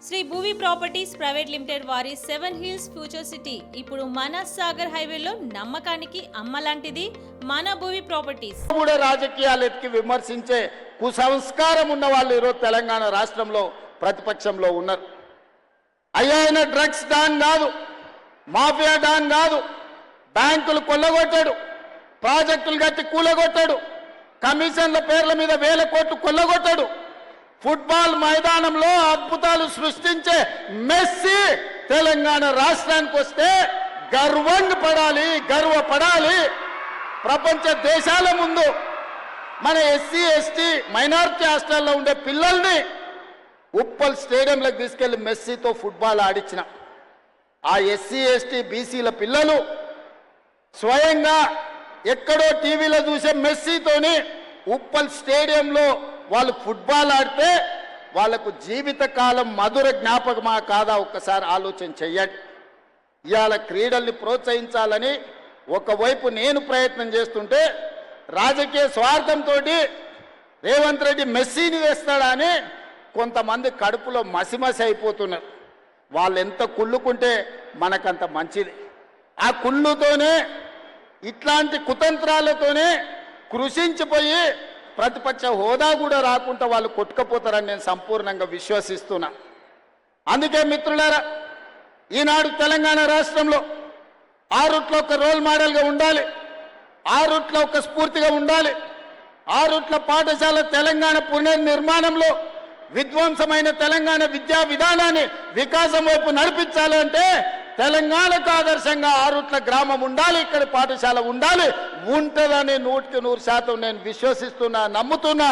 Shri Bhuvi properties private limited వారి 7 hills future city ఇప్పుడు మన సాగర్ హైవేలో నమ్మకానికి అమ్మలాంటిది మన భూవి ప్రాపర్టీస్. కూడా రాజకీయాలు ఎత్తికి విమర్శించే కుసంస్కారం ఉన్న వాళ్ళు ఈరోజు తెలంగాణ రాష్ట్రంలో ప్రతిపక్షంలో ఉన్నారు. ఆయన డ్రగ్స్ డాన్ కాదు, మాఫియా డాన్ కాదు, బ్యాంకులు కొల్లగొట్టాడు, ప్రాజెక్టులు కట్టి కూలగొట్టాడు, కమిషన్ల పేర్ల మీద 1000 కోట్లు కొల్లగొట్టాడు, ఫుట్బాల్ మైదానంలో అద్భుతాలు సృష్టించే మెస్సీ తెలంగాణ రాష్ట్రానికి వస్తే గర్వపడాలి. ప్రపంచ దేశాల ముందు మన ఎస్సీ ఎస్టీ మైనారిటీ హాస్టల్లో ఉండే పిల్లల్ని ఉప్పల్ స్టేడియంలోకి తీసుకెళ్లి మెస్సీతో ఫుట్బాల్ ఆడించిన ఆ ఎస్సీ ఎస్టీ బీసీల పిల్లలు స్వయంగా ఎక్కడో టీవీలో చూసే మెస్సీతోని ఉప్పల్ స్టేడియంలో వాళ్ళు ఫుట్బాల్ ఆడితే వాళ్లకు జీవితకాలం మధుర జ్ఞాపకమా కాదా ఒక్కసారి ఆలోచన చెయ్యండి. ఇవాళ క్రీడల్ని ప్రోత్సహించాలని ఒకవైపు నేను ప్రయత్నం చేస్తుంటే రాజకీయ స్వార్థంతో రేవంత్ రెడ్డి మెస్సీని వేస్తాడా అని కొంతమంది కడుపులో మసిమసి అయిపోతున్నారు. వాళ్ళు ఎంత కుళ్ళుకుంటే మనకంత మంచిది. ఆ కుళ్ళుతోనే ఇట్లాంటి కుతంత్రాలతోనే కృషించిపోయి ప్రతిపక్ష హోదా కూడా రాకుండా వాళ్ళు కొట్టుకపోతారని నేను సంపూర్ణంగా విశ్వసిస్తున్నా. అందుకే మిత్రులారా, ఈనాడు తెలంగాణ రాష్ట్రంలో ఆ రూట్లో ఒక రోల్ మోడల్గా ఉండాలి, ఆ రూట్లో ఒక స్ఫూర్తిగా ఉండాలి, ఆ రూట్లో పాఠశాల తెలంగాణ పునర్నిర్మాణంలో విధ్వంసమైన తెలంగాణ విద్యా విధానాన్ని వికాసం వైపు నడిపించాలంటే తెలంగాణకు ఆదర్శంగా ఆరుట్ల గ్రామం ఉండాలి, ఇక్కడ పాఠశాల ఉండాలి. ఉంటుందని 100% నేను విశ్వసిస్తున్నా, నమ్ముతున్నా.